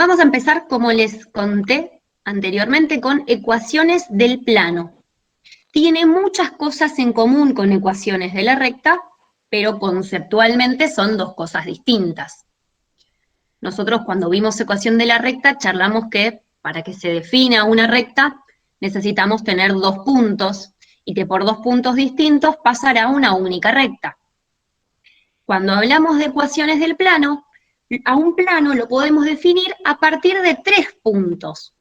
Vamos a empezar, como les conté anteriormente, con ecuaciones del plano. Tiene muchas cosas en común con ecuaciones de la recta, pero conceptualmente son dos cosas distintas. Nosotros cuando vimos ecuación de la recta charlamos que para que se defina una recta necesitamos tener dos puntos y que por dos puntos distintos pasará una única recta. Cuando hablamos de ecuaciones del plano, a un plano lo podemos definir a partir de 3 puntos.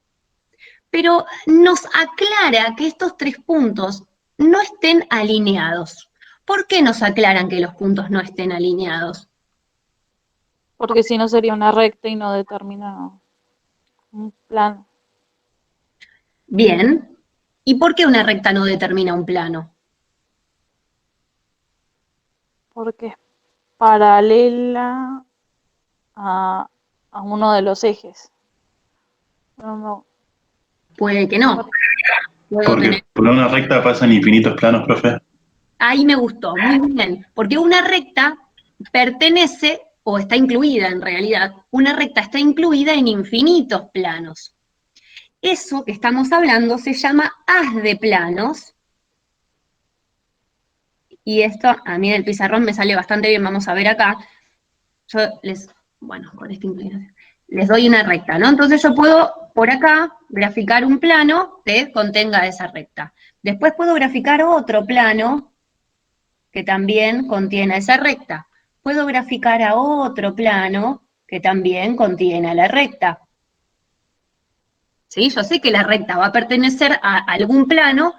Pero nos aclara que estos 3 puntos no estén alineados. ¿Por qué nos aclaran que los puntos no estén alineados? Porque si no sería una recta y no determina un plano. Bien. ¿Y por qué una recta no determina un plano? Porque es paralela a uno de los ejes. No. Puede que no. Porque por una recta pasan infinitos planos, profe. Ahí me gustó, muy bien. Porque una recta pertenece, o está incluida en realidad, una recta está incluida en infinitos planos. Eso que estamos hablando se llama haz de planos. Y esto a mí del pizarrón me sale bastante bien, vamos a ver acá. Yo con esta inclinación, les doy una recta, ¿no? Entonces yo puedo, por acá, graficar un plano que contenga esa recta. Después puedo graficar otro plano que también contiene esa recta. Puedo graficar a otro plano que también contiene a la recta. ¿Sí? Yo sé que la recta va a pertenecer a algún plano,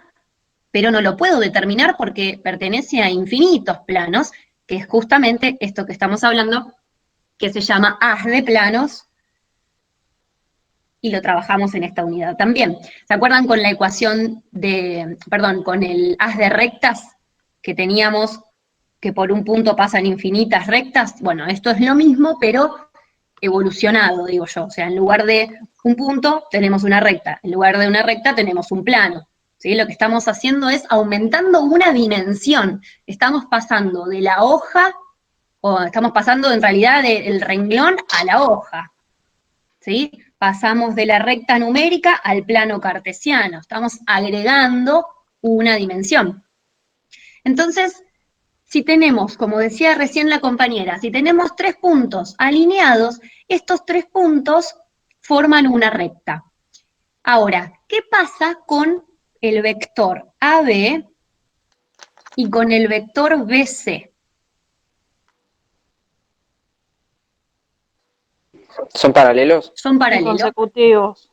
pero no lo puedo determinar porque pertenece a infinitos planos, que es justamente esto que estamos hablando, que se llama haz de planos, y lo trabajamos en esta unidad también. ¿Se acuerdan con la ecuación con el haz de rectas que teníamos, que por un punto pasan infinitas rectas? Bueno, esto es lo mismo, pero evolucionado, digo yo. O sea, en lugar de un punto tenemos una recta, en lugar de una recta tenemos un plano. ¿Sí? Lo que estamos haciendo es aumentando una dimensión. Estamos pasando de la hoja, o estamos pasando en realidad del renglón a la hoja. ¿Sí? Pasamos de la recta numérica al plano cartesiano. Estamos agregando una dimensión. Entonces, si tenemos, como decía recién la compañera, si tenemos 3 puntos alineados, estos 3 puntos forman una recta. Ahora, ¿qué pasa con el vector AB y con el vector BC? ¿Son paralelos? Son paralelos. Son consecutivos.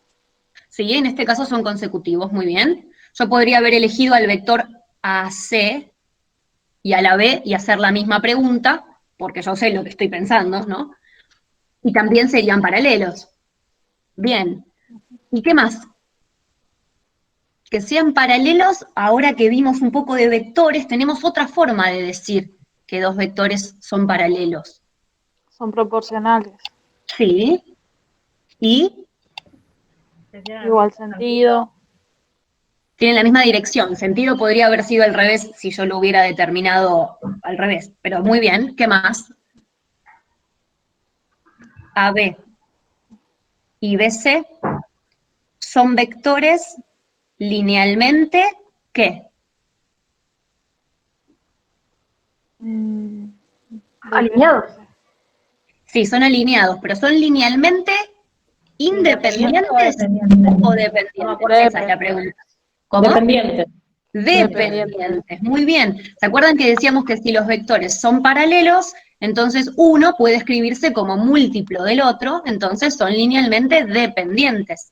Sí, en este caso son consecutivos, muy bien. Yo podría haber elegido al vector AC y a la B y hacer la misma pregunta, porque yo sé lo que estoy pensando, ¿no? Y también serían paralelos. Bien. ¿Y qué más? Que sean paralelos, ahora que vimos un poco de vectores, tenemos otra forma de decir que dos vectores son paralelos. Son proporcionales. Sí. ¿Y? Igual sentido. Tienen la misma dirección. Sentido podría haber sido al revés si yo lo hubiera determinado al revés. Pero muy bien, ¿qué más? AB y BC son vectores linealmente, ¿qué? Alineados. Sí, son alineados, pero ¿son linealmente independientes o dependientes? Esa es la pregunta. ¿Cómo? Dependientes. Dependientes, muy bien. ¿Se acuerdan que decíamos que si los vectores son paralelos, entonces uno puede escribirse como múltiplo del otro, entonces son linealmente dependientes?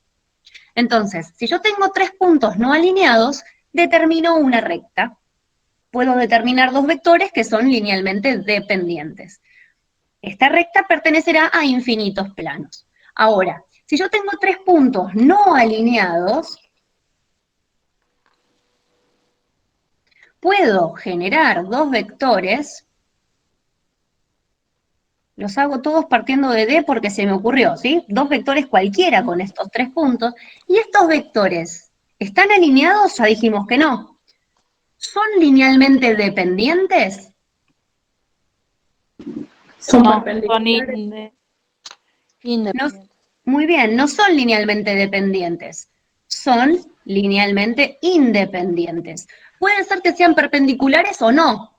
Entonces, si yo tengo 3 puntos no alineados, determino una recta. Puedo determinar 2 vectores que son linealmente dependientes. Esta recta pertenecerá a infinitos planos. Ahora, si yo tengo 3 puntos no alineados, puedo generar 2 vectores, los hago todos partiendo de D porque se me ocurrió, ¿sí? 2 vectores cualquiera con estos 3 puntos, y estos vectores, ¿están alineados? Ya dijimos que no. ¿Son linealmente dependientes? Son No, perpendiculares. independientes. Muy bien, no son linealmente dependientes, son linealmente independientes. Puede ser que sean perpendiculares o no.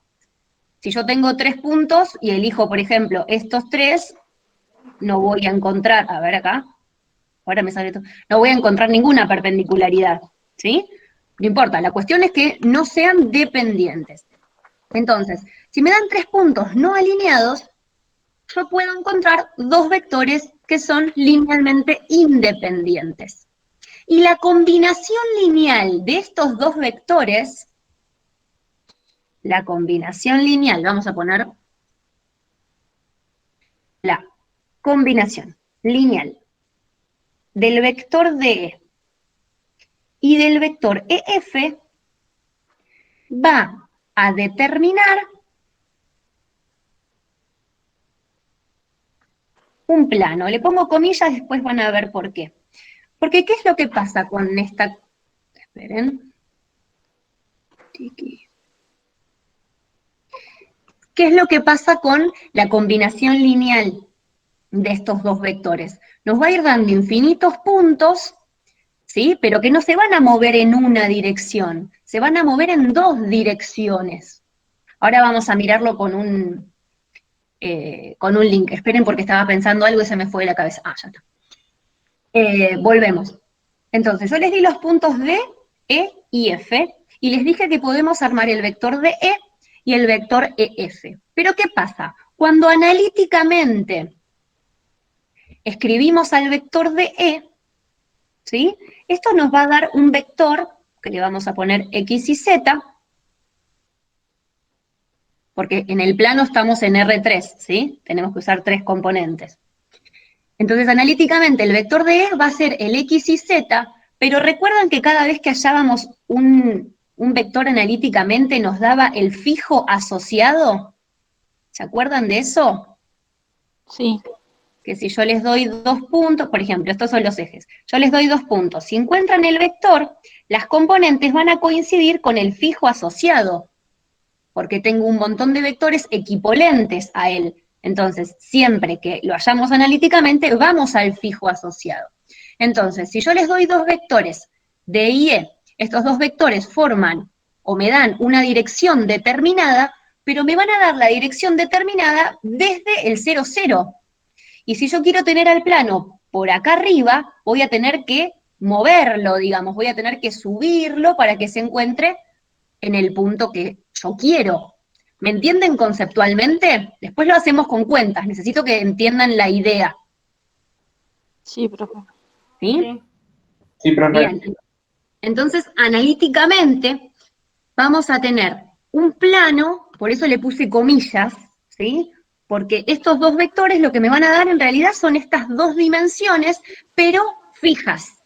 Si yo tengo 3 puntos y elijo, por ejemplo, estos 3, no voy a encontrar, a ver acá, ahora me sale esto, no voy a encontrar ninguna perpendicularidad, ¿sí? No importa, la cuestión es que no sean dependientes. Entonces, si me dan 3 puntos no alineados, yo puedo encontrar 2 vectores que son linealmente independientes. Y la combinación lineal de estos 2 vectores, la combinación lineal, vamos a poner la combinación lineal del vector DE y del vector EF va a determinar un plano. Le pongo comillas, después van a ver por qué. Porque, ¿qué es lo que pasa con esta? Esperen. ¿Qué es lo que pasa con la combinación lineal de estos 2 vectores? Nos va a ir dando infinitos puntos, ¿sí? Pero que no se van a mover en una dirección, se van a mover en 2 direcciones. Ahora vamos a mirarlo con un link. Esperen porque estaba pensando algo y se me fue de la cabeza. Ah, ya está. Volvemos. Entonces, yo les di los puntos D, E y F, y les dije que podemos armar el vector DE y el vector EF. Pero ¿qué pasa? Cuando analíticamente escribimos al vector DE, ¿sí? Esto nos va a dar un vector, que le vamos a poner X y Z, porque en el plano estamos en R3, ¿sí? Tenemos que usar 3 componentes. Entonces, analíticamente, el vector DE va a ser el X y Z, pero recuerdan que cada vez que hallábamos un vector analíticamente nos daba el fijo asociado. ¿Se acuerdan de eso? Sí. Que si yo les doy 2 puntos, por ejemplo, estos son los ejes, yo les doy 2 puntos, si encuentran el vector, las componentes van a coincidir con el fijo asociado, porque tengo un montón de vectores equipolentes a él. Entonces, siempre que lo hallamos analíticamente, vamos al fijo asociado. Entonces, si yo les doy 2 vectores D y E, estos 2 vectores forman o me dan una dirección determinada, pero me van a dar la dirección determinada desde el 0, 0. Y si yo quiero tener al plano por acá arriba, voy a tener que moverlo, digamos, voy a tener que subirlo para que se encuentre en el punto que yo quiero. ¿Me entienden conceptualmente? Después lo hacemos con cuentas, necesito que entiendan la idea. Sí, profe. ¿Sí? Sí, profe. Bien. Entonces, analíticamente, vamos a tener un plano, por eso le puse comillas, ¿sí? Porque estos 2 vectores lo que me van a dar en realidad son estas 2 dimensiones, pero fijas.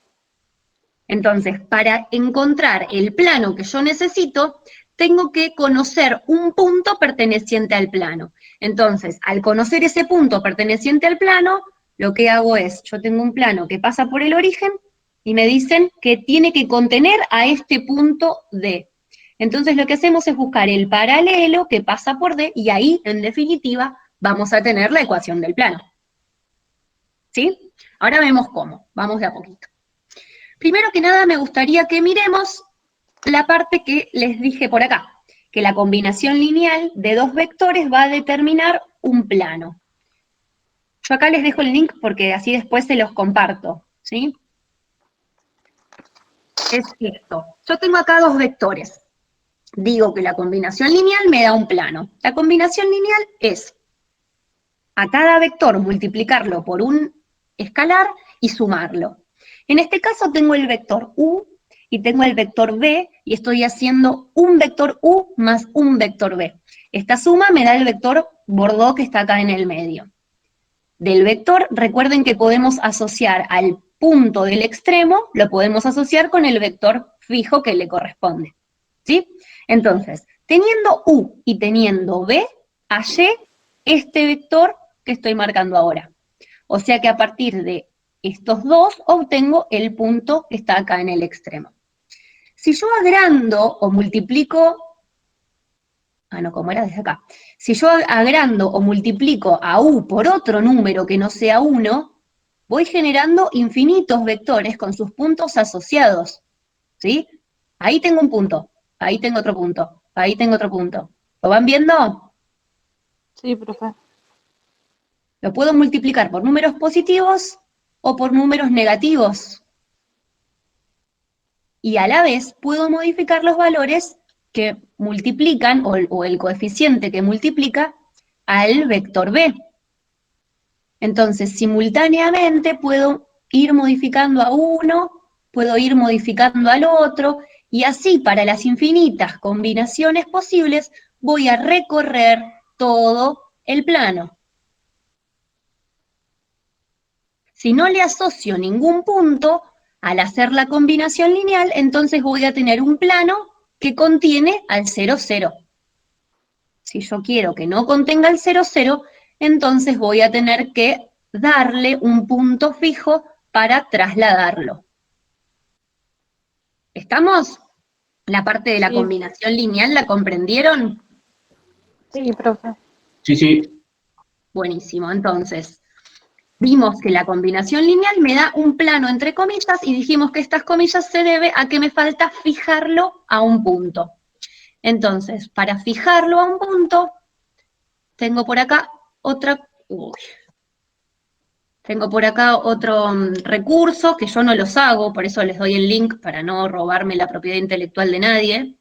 Entonces, para encontrar el plano que yo necesito, tengo que conocer un punto perteneciente al plano. Entonces, al conocer ese punto perteneciente al plano, lo que hago es, yo tengo un plano que pasa por el origen, y me dicen que tiene que contener a este punto D. Entonces lo que hacemos es buscar el paralelo que pasa por D, y ahí, en definitiva, vamos a tener la ecuación del plano. ¿Sí? Ahora vemos cómo, vamos de a poquito. Primero que nada me gustaría que miremos la parte que les dije por acá, que la combinación lineal de 2 vectores va a determinar un plano. Yo acá les dejo el link porque así después se los comparto, ¿sí? Es esto. Yo tengo acá 2 vectores. Digo que la combinación lineal me da un plano. La combinación lineal es a cada vector multiplicarlo por un escalar y sumarlo. En este caso tengo el vector U y tengo el vector B, y estoy haciendo un vector U más un vector B. Esta suma me da el vector bordó que está acá en el medio. Del vector, recuerden que podemos asociar al punto del extremo, lo podemos asociar con el vector fijo que le corresponde, ¿sí? Entonces, teniendo U y teniendo B, hallé este vector que estoy marcando ahora. O sea que a partir de estos 2 obtengo el punto que está acá en el extremo. Si yo agrando o multiplico, como era desde acá, si yo agrando o multiplico a U por otro número que no sea 1, voy generando infinitos vectores con sus puntos asociados, ¿sí? Ahí tengo un punto, ahí tengo otro punto, ahí tengo otro punto. ¿Lo van viendo? Sí, profe. Lo puedo multiplicar por números positivos o por números negativos. Y a la vez puedo modificar los valores que multiplican, o el coeficiente que multiplica al vector B. Entonces, simultáneamente puedo ir modificando a uno, puedo ir modificando al otro, y así para las infinitas combinaciones posibles voy a recorrer todo el plano. Si no le asocio ningún punto, al hacer la combinación lineal, entonces voy a tener un plano que contiene al 0, 0. Si yo quiero que no contenga el 0, 0, entonces voy a tener que darle un punto fijo para trasladarlo. ¿Estamos? La parte de la Sí. combinación lineal, ¿la comprendieron? Sí, profe. Sí, sí. Buenísimo, entonces, vimos que la combinación lineal me da un plano entre comillas y dijimos que estas comillas se debe a que me falta fijarlo a un punto. Entonces, para fijarlo a un punto, tengo por acá otro recurso que yo no los hago, por eso les doy el link para no robarme la propiedad intelectual de nadie.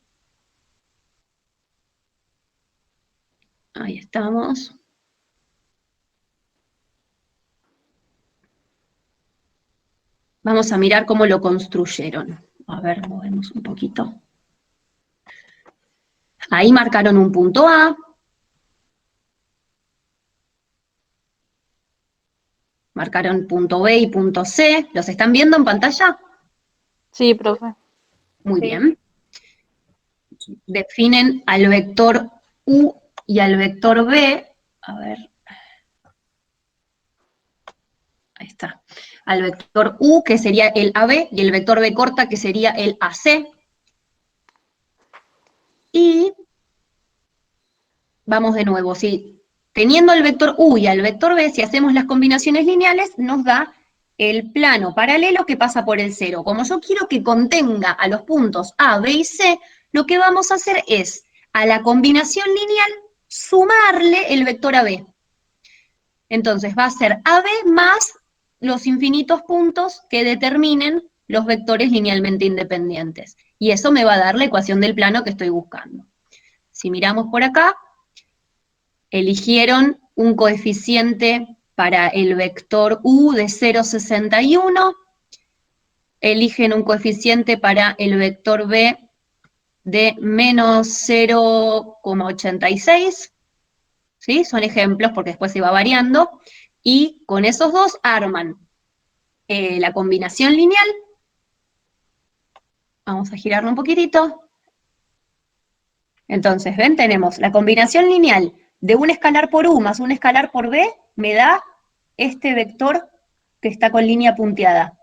Ahí estamos. Vamos a mirar cómo lo construyeron. A ver, movemos un poquito. Ahí marcaron un punto A. Marcaron punto B y punto C. ¿Los están viendo en pantalla? Sí, profe. Muy bien. Definen al vector U y al vector B. A ver. Ahí está. Al vector U, que sería el AB, y el vector B corta, que sería el AC. Y vamos de nuevo, sí. Teniendo el vector U y al vector B, si hacemos las combinaciones lineales, nos da el plano paralelo que pasa por el 0. Como yo quiero que contenga a los puntos A, B y C, lo que vamos a hacer es, a la combinación lineal, sumarle el vector AB. Entonces va a ser AB más los infinitos puntos que determinen los vectores linealmente independientes. Y eso me va a dar la ecuación del plano que estoy buscando. Si miramos por acá, eligieron un coeficiente para el vector U de 0,61, eligen un coeficiente para el vector B de menos 0,86, ¿sí? Son ejemplos porque después se va variando, y con esos dos arman la combinación lineal. Vamos a girarlo un poquitito. Entonces, ven, tenemos la combinación lineal de un escalar por U más un escalar por B, me da este vector que está con línea punteada.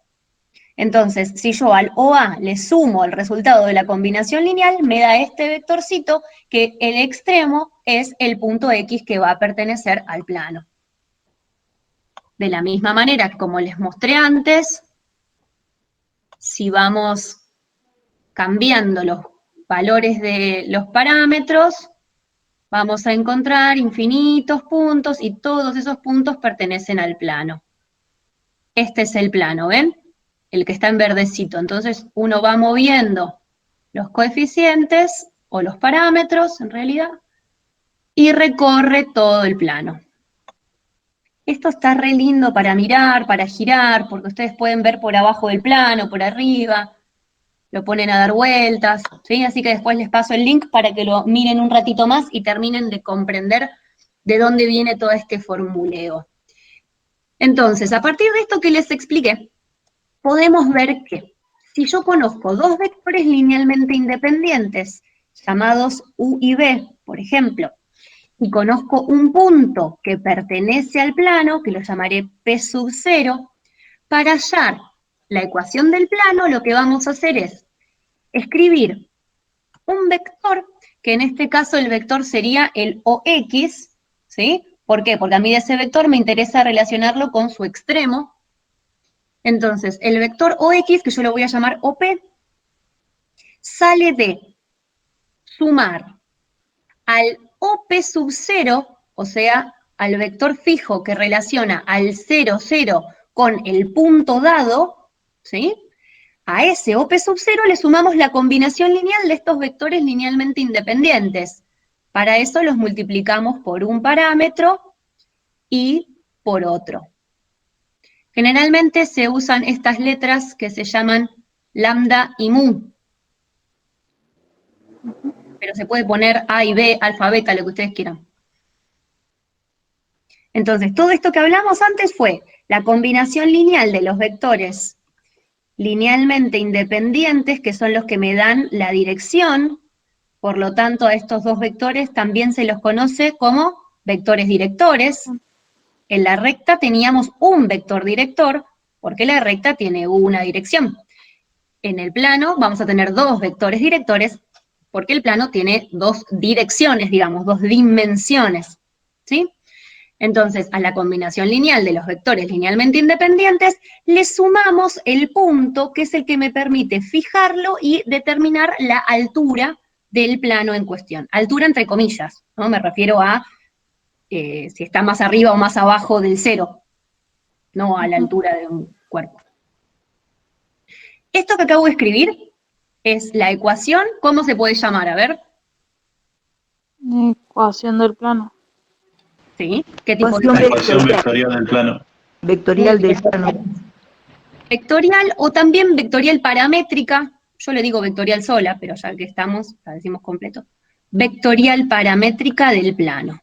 Entonces, si yo al OA le sumo el resultado de la combinación lineal, me da este vectorcito que el extremo es el punto X que va a pertenecer al plano. De la misma manera que como les mostré antes, si vamos cambiando los valores de los parámetros, vamos a encontrar infinitos puntos y todos esos puntos pertenecen al plano. Este es el plano, ¿ven? El que está en verdecito. Entonces uno va moviendo los coeficientes, o los parámetros en realidad, y recorre todo el plano. Esto está re lindo para mirar, para girar, porque ustedes pueden ver por abajo del plano, por arriba, lo ponen a dar vueltas, ¿sí? Así que después les paso el link para que lo miren un ratito más y terminen de comprender de dónde viene todo este formuleo. Entonces, a partir de esto que les expliqué, podemos ver que si yo conozco dos vectores linealmente independientes, llamados U y B, por ejemplo, y conozco un punto que pertenece al plano, que lo llamaré P sub 0, para hallar la ecuación del plano, lo que vamos a hacer es escribir un vector, que en este caso el vector sería el OX, ¿sí? ¿Por qué? Porque a mí de ese vector me interesa relacionarlo con su extremo, Entonces, el vector OX, que yo lo voy a llamar OP, sale de sumar al OP sub 0, o sea, al vector fijo que relaciona al 0, 0 con el punto dado, ¿sí? A ese OP sub 0 le sumamos la combinación lineal de estos vectores linealmente independientes. Para eso los multiplicamos por un parámetro y por otro. Generalmente se usan estas letras que se llaman lambda y mu. Pero se puede poner A y B, alfa, beta, lo que ustedes quieran. Entonces, todo esto que hablamos antes fue la combinación lineal de los vectores linealmente independientes, que son los que me dan la dirección. Por lo tanto, a estos dos vectores también se los conoce como vectores directores. En la recta teníamos un vector director, porque la recta tiene una dirección. En el plano vamos a tener dos vectores directores, porque el plano tiene dos direcciones, digamos, dos dimensiones, ¿sí? Entonces, a la combinación lineal de los vectores linealmente independientes, le sumamos el punto, que es el que me permite fijarlo y determinar la altura del plano en cuestión. Altura entre comillas, ¿no? Me refiero a si está más arriba o más abajo del 0, no a la altura de un cuerpo. Esto que acabo de escribir es la ecuación, ¿cómo se puede llamar? A ver. Ecuación del plano. ¿Sí? ¿Qué tipo de Ecuación vectorial del plano. Vectorial del plano. Vectorial o también vectorial paramétrica. Yo le digo vectorial sola, pero ya que estamos, la decimos completo. Vectorial paramétrica del plano.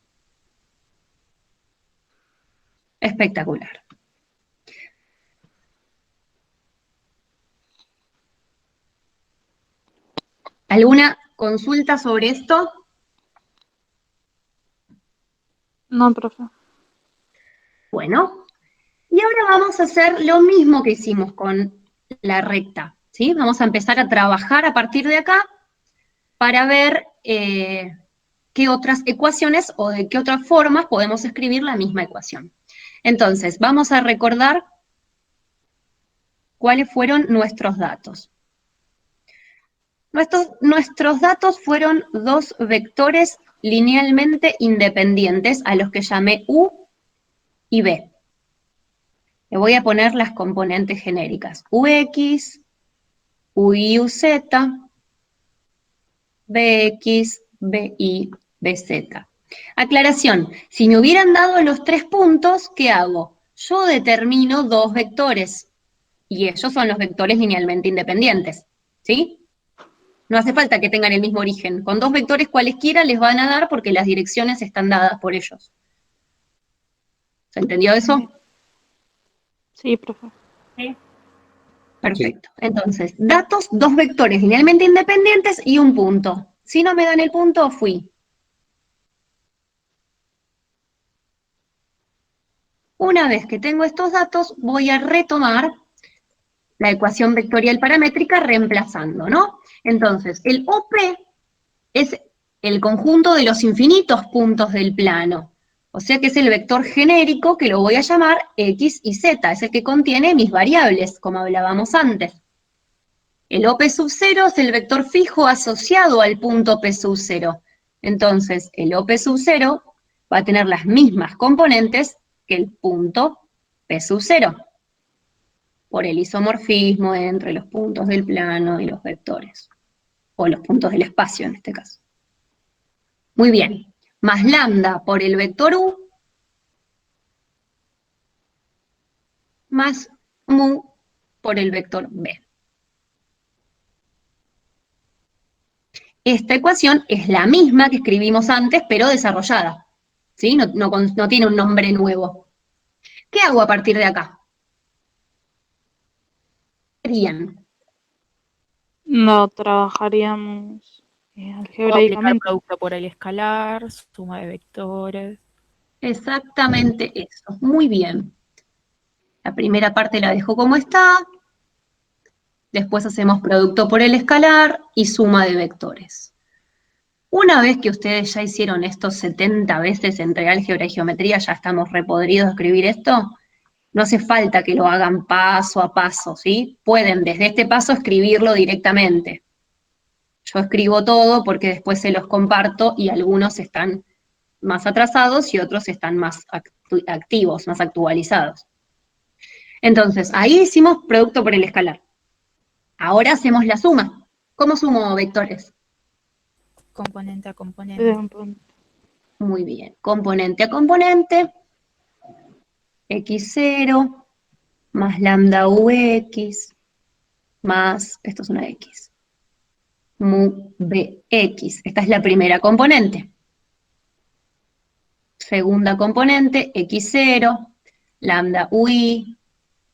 Espectacular. ¿Alguna consulta sobre esto? No, profe. Bueno, y ahora vamos a hacer lo mismo que hicimos con la recta, ¿sí? Vamos a empezar a trabajar a partir de acá para ver qué otras ecuaciones o de qué otras formas podemos escribir la misma ecuación. Entonces, vamos a recordar cuáles fueron nuestros datos. Nuestros datos fueron dos vectores linealmente independientes a los que llamé U y B. Le voy a poner las componentes genéricas. UX, UI, UZ, BX, BY, BZ. Aclaración, si me hubieran dado los 3 puntos, ¿qué hago? Yo determino dos vectores, y ellos son los vectores linealmente independientes, ¿sí? No hace falta que tengan el mismo origen. Con dos vectores cualesquiera les van a dar porque las direcciones están dadas por ellos. ¿Se entendió eso? Sí, profe. Sí. Perfecto. Entonces, datos, dos vectores linealmente independientes y un punto. Si no me dan el punto, fui. Una vez que tengo estos datos, voy a retomar la ecuación vectorial paramétrica reemplazando, ¿no? Entonces, el OP es el conjunto de los infinitos puntos del plano. O sea que es el vector genérico que lo voy a llamar X y Z, es el que contiene mis variables, como hablábamos antes. El OP sub 0 es el vector fijo asociado al punto P sub 0. Entonces, el OP sub 0 va a tener las mismas componentes que el punto P sub 0, por el isomorfismo entre los puntos del plano y los vectores, o los puntos del espacio en este caso. Muy bien, más lambda por el vector U, más mu por el vector B. Esta ecuación es la misma que escribimos antes, pero desarrollada, ¿sí? No tiene un nombre nuevo. ¿Qué hago a partir de acá? No trabajaríamos Puedo aplicar algebraicamente. producto por el escalar, suma de vectores. Exactamente eso, muy bien. La primera parte la dejo como está, después hacemos producto por el escalar y suma de vectores. Una vez que ustedes ya hicieron esto 70 veces entre álgebra y geometría, ya estamos repodridos de escribir esto, No hace falta que lo hagan paso a paso, ¿sí? Pueden desde este paso escribirlo directamente. Yo escribo todo porque después se los comparto y algunos están más atrasados y otros están más activos, más actualizados. Entonces, ahí hicimos producto por el escalar. Ahora hacemos la suma. ¿Cómo sumo vectores? Componente a componente. Muy bien. Componente a componente. X0 más lambda UX más, esto es una X, mu BX. Esta es la primera componente. Segunda componente, X0, lambda UI,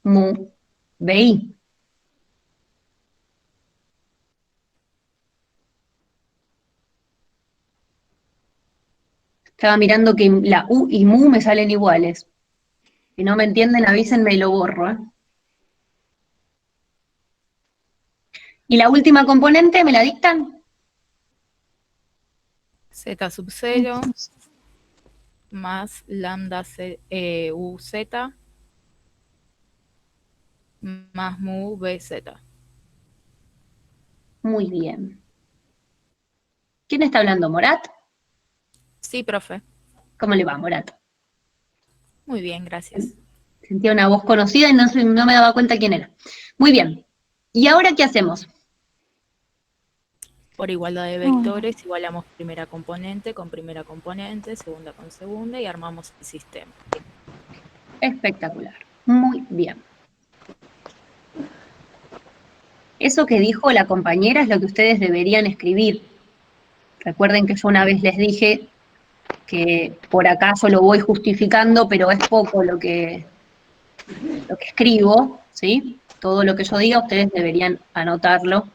mu BI. Estaba mirando que la U y mu me salen iguales. Si no me entienden, avísenme y lo borro, ¿eh? ¿Y la última componente me la dictan? Z sub 0 más lambda UZ más mu BZ. Muy bien. ¿Quién está hablando? ¿Morat? Sí, profe. ¿Cómo le va, Morat? Muy bien, gracias. Sentía una voz conocida y no me daba cuenta quién era. Muy bien. ¿Y ahora qué hacemos? Por igualdad de vectores, igualamos primera componente con primera componente, segunda con segunda y armamos el sistema. Espectacular. Muy bien. Eso que dijo la compañera es lo que ustedes deberían escribir. Recuerden que yo una vez les dije que por acá yo lo voy justificando, pero es poco lo que escribo, ¿sí? Todo lo que yo diga ustedes deberían anotarlo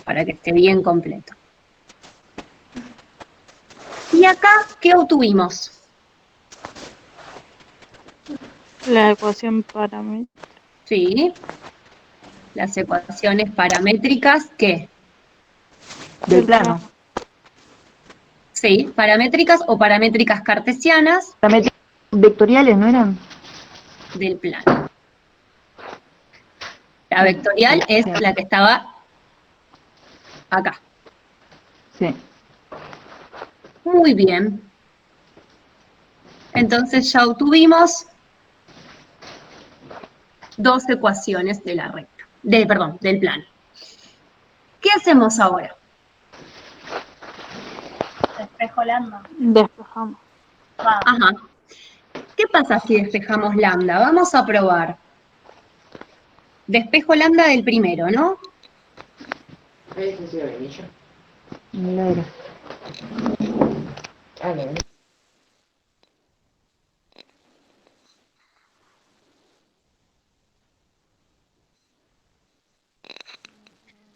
para que esté bien completo. ¿Y acá qué obtuvimos? La ecuación paramétrica. Sí, las ecuaciones paramétricas, ¿qué? Del plano. Sí, paramétricas o paramétricas cartesianas Vectoriales, ¿no eran? del plano. La vectorial es la que estaba acá. Sí. Muy bien. Entonces ya obtuvimos dos ecuaciones de la recta, del plano. ¿Qué hacemos ahora? Despejo lambda. Despejamos. Ajá. ¿Qué pasa si despejamos lambda? Vamos a probar. Despejo lambda del primero, ¿no? Milagro.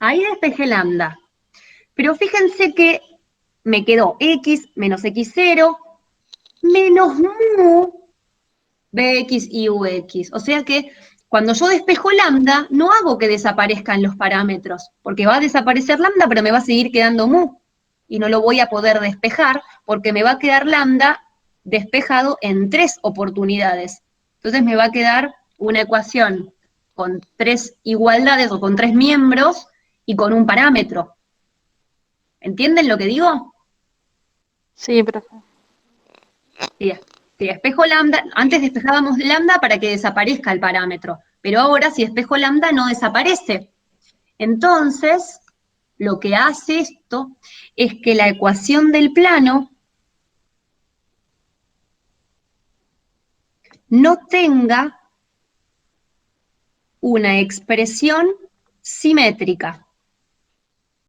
Ahí despejé lambda. Pero fíjense que me quedó x menos x0 menos mu bx y ux. O sea que cuando yo despejo lambda, no hago que desaparezcan los parámetros, porque va a desaparecer lambda, pero me va a seguir quedando mu. Y no lo voy a poder despejar, porque me va a quedar lambda despejado en 3 oportunidades. Entonces me va a quedar una ecuación con 3 igualdades o con 3 miembros y con un parámetro. ¿Entienden lo que digo? Sí, profe. Si despejo lambda, antes despejábamos lambda para que desaparezca el parámetro, pero ahora si despejo lambda no desaparece. Entonces, lo que hace esto es que la ecuación del plano no tenga una expresión simétrica.